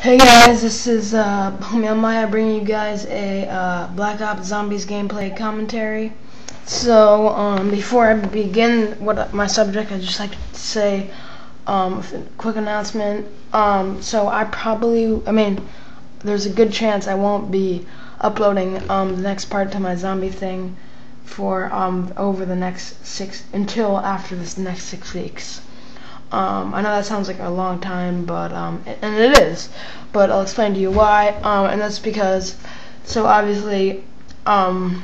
Hey guys, this is Homie Maya bringing you guys a Black Ops Zombies gameplay commentary. So before I begin my subject, I'd just like to say a quick announcement. There's a good chance I won't be uploading the next part to my zombie thing for over the next until after this next 6 weeks. I know that sounds like a long time, but and it is, but I'll explain to you why. And that's because, so obviously, I'm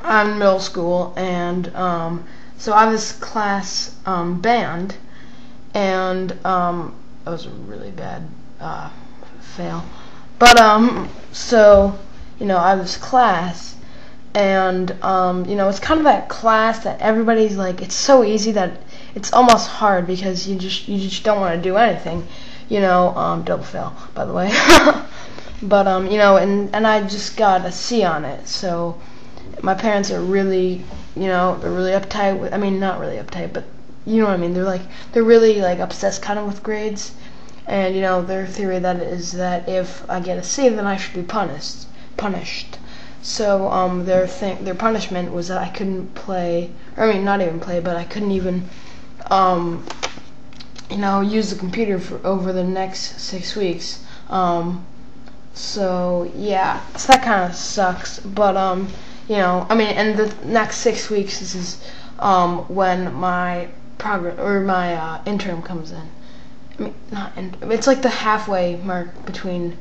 in middle school, and so I have this class band, and that was a really bad fail. But so I have this class, and it's kind of that class that everybody's like, it's so easy that it's almost hard because you just don't want to do anything, double fail, by the way. But and I just got a C on it, so my parents are really, they're really uptight with, not really uptight, but you know what I mean, they're really like obsessed kind of with grades, and their theory is that if I get a C, then I should be punished. So their punishment was that I couldn't play, not even play, but I couldn't even use the computer for over the next 6 weeks. So yeah, so that kind of sucks. But and the next 6 weeks, this is when my interim comes in. It's like the halfway mark between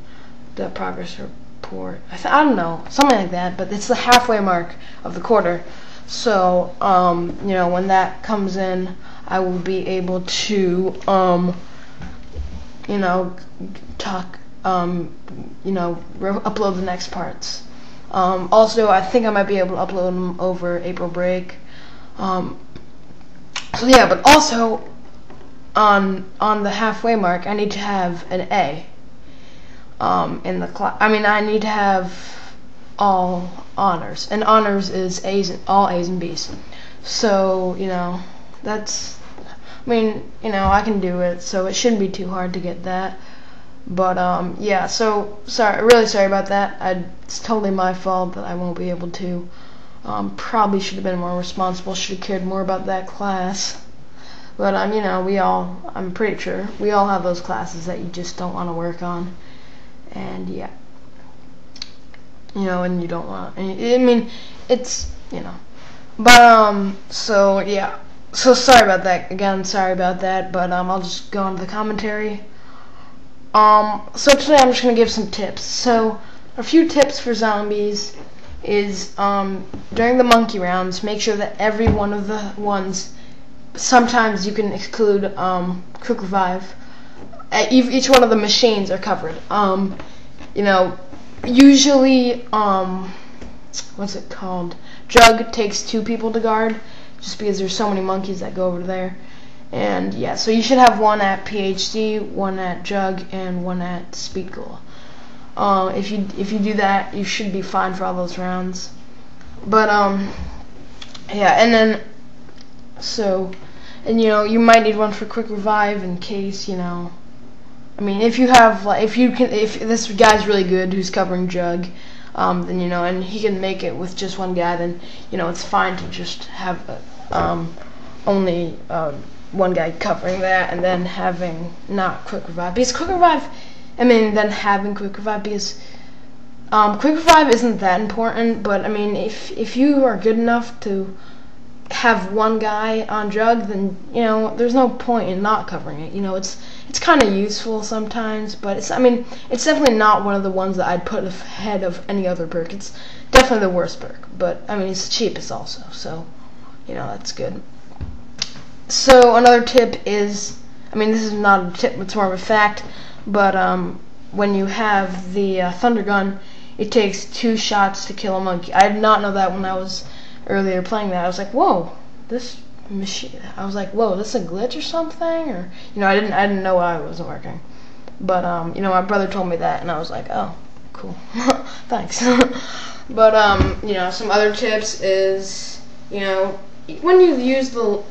the progress report. I don't know, something like that. But it's the halfway mark of the quarter. So when that comes in, I will be able to upload the next parts. Also, I think I might be able to upload them over April break. So yeah, but also on the halfway mark, I need to have an A in the class. I need to have all honors, and honors is all A's and B's. So that's, I can do it, so it shouldn't be too hard to get that. But yeah, so really sorry about that. It's totally my fault that I won't be able to. Probably should have been more responsible, should have cared more about that class. But I'm pretty sure we all have those classes that you just don't want to work on. And yeah, and you don't want, but so yeah, so sorry about that again, but I'll just go on to the commentary. So today I'm just gonna give some tips. So a few tips for zombies is during the monkey rounds, make sure that every one of the ones, sometimes you can exclude quick revive, each one of the machines are covered. Usually, what's it called? Jug takes 2 people to guard, just because there's so many monkeys that go over there. And yeah, so you should have one at PhD, one at Jug, and one at Speedgoal. If you do that, you should be fine for all those rounds. But yeah, and then you might need one for quick revive in case if this guy's really good who's covering Jug, then and he can make it with just one guy, then it's fine to just have only one guy covering that, and then having not quick revive, because quick revive, then having quick revive, because quick revive isn't that important, but if you are good enough to have one guy on Jug, then there's no point in not covering it. It's kind of useful sometimes, but it's definitely not one of the ones that I'd put ahead of any other perk. It's definitely the worst perk, but it's the cheapest also, so that's good. So another tip is, this is not a tip, it's more of a fact, but when you have the thunder gun, it takes 2 shots to kill a monkey. I did not know that when I was earlier playing that. I was like, whoa, this machine. I was like, whoa, this is a glitch or something, or I didn't know why it wasn't working. But my brother told me that, and I was like, oh, cool, thanks. But some other tips is when you use the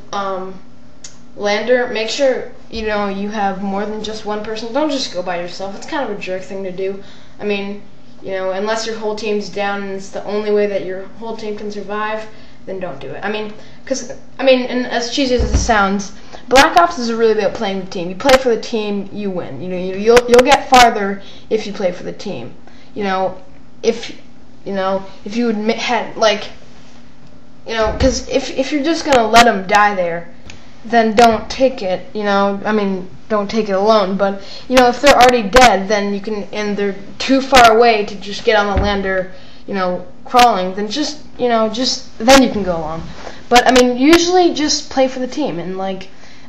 lander, make sure you know, you have more than just one person, don't just go by yourself. It's kind of a jerk thing to do. I mean, you know, unless your whole team's down and it's the only way that your whole team can survive, then don't do it. I mean, and as cheesy as it sounds, Black Ops is really about playing the team. You play for the team, you win. You know, you'll get farther if you play for the team. You know, if you admit because if you're just gonna let them die there, then don't take it. You know, I mean, don't take it alone. But you know, if they're already dead, then you can, and they're too far away to just get on the lander, you know, crawling. Then then you can go along. But I mean, usually just play for the team, and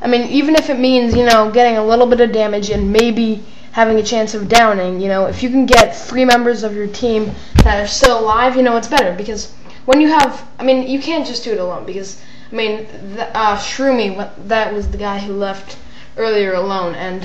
even if it means, you know, getting a little bit of damage and maybe having a chance of downing, you know, if you can get 3 members of your team that are still alive, you know, it's better, because when you have, you can't just do it alone, because, Shroomy, that was the guy who left earlier alone, and,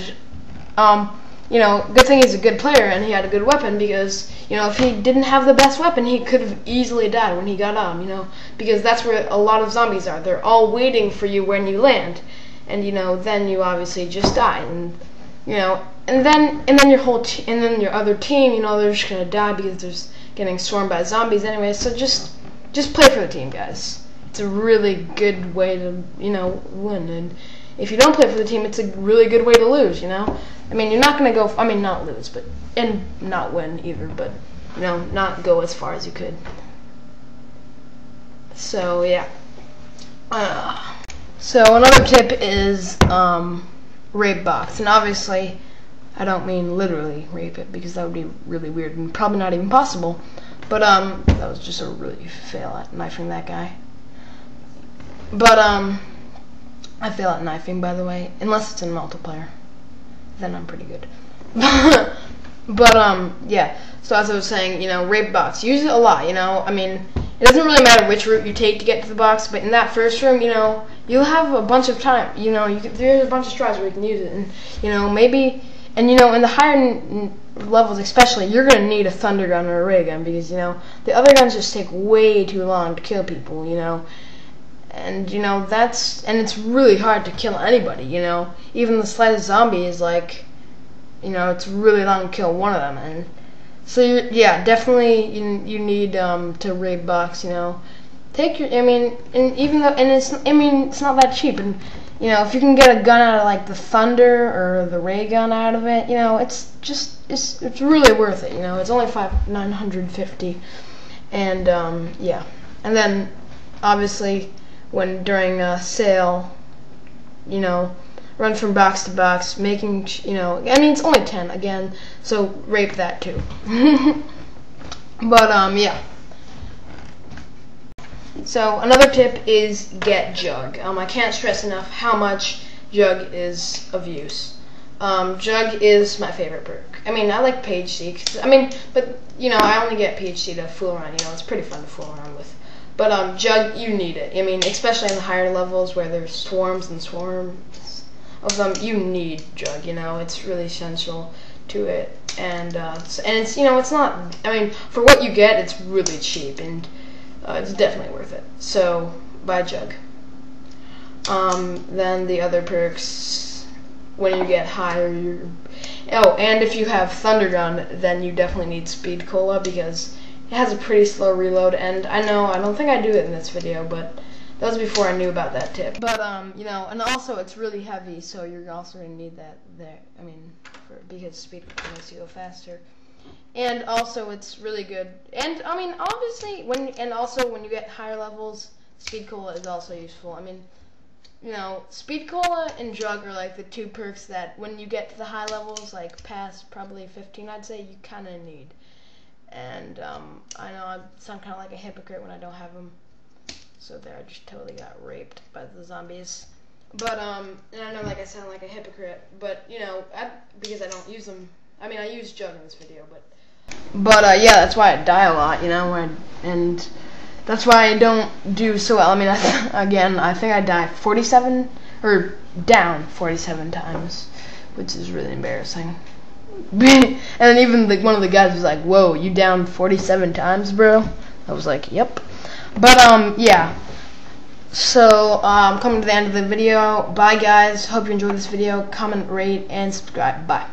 you know, good thing he's a good player and he had a good weapon, because, you know, if he didn't have the best weapon, he could have easily died when he got on, you know, because that's where a lot of zombies are. They're all waiting for you when you land, and, you know, then you obviously just die, and, you know, and then your other team, you know, they're just gonna die because they're getting swarmed by zombies anyway. So just play for the team, guys. It's a really good way to, you know, win. And if you don't play for the team, it's a really good way to lose. You know, I mean, you're not gonna go. Not lose, and not win either. But you know, not go as far as you could. So yeah. So another tip is rape box, and obviously I don't mean literally rape it, because that would be really weird and probably not even possible, but that was just a really fail at knifing that guy. But I fail at knifing, by the way, unless it's in multiplayer, then I'm pretty good. But yeah, so as I was saying, you know, rape box, use it a lot, you know. I mean, it doesn't really matter which route you take to get to the box, but in that first room, you know, you'll have a bunch of time, you know, there's a bunch of tries where you can use it, and, you know, maybe, and, you know, in the higher levels especially, you're going to need a thunder gun or a ray gun, because, you know, the other guns just take way too long to kill people, you know, and, you know, and it's really hard to kill anybody, you know, even the slightest zombie is like, you know, it's really long to kill one of them, and so yeah, definitely you need to raid box, you know. Take your, and even though, and it's not that cheap, and you know, if you can get a gun out of like the Thunder or the ray gun out of it, you know, it's really worth it, you know. It's only $950, and yeah, and then obviously during a sale, you know, run from box to box, making, you know, it's only 10 again, so rape that too. But yeah. So another tip is get Jug. I can't stress enough how much Jug is of use. Jug is my favorite perk. I like PhD, but you know, I only get PhD to fool around. You know, it's pretty fun to fool around with. But Jug, you need it. Especially in the higher levels where there's swarms and swarms of them, you need Jug. You know, it's really essential to it, and it's, you know, it's not. For what you get, it's really cheap, and it's definitely worth it. So buy Jug. Then the other perks, when you get higher, and if you have Thunder Gun, then you definitely need Speed Cola, because it has a pretty slow reload. And I don't think I do it in this video, but that was before I knew about that tip. But you know, and also it's really heavy, so you're also gonna need that there. Because Speed Cola makes you go faster. And also it's really good. And obviously when you get higher levels, Speed Cola is also useful. You know, Speed Cola and Jug are like the two perks that when you get to the high levels, like past probably 15, I'd say, you kind of need. And I know I sound kind of like a hypocrite when I don't have them. So there, I just totally got raped by the zombies. But and I know, like, I sound like a hypocrite, but you know, because I don't use them. I use Jug in this video, but yeah, that's why I die a lot, you know, and that's why I don't do so well. Again, I think I die 47 or down 47 times, which is really embarrassing. And then even one of the guys was like, "Whoa, you down 47 times, bro?" I was like, "Yep." But yeah. So, coming to the end of the video. Bye, guys. Hope you enjoyed this video. Comment, rate, and subscribe. Bye.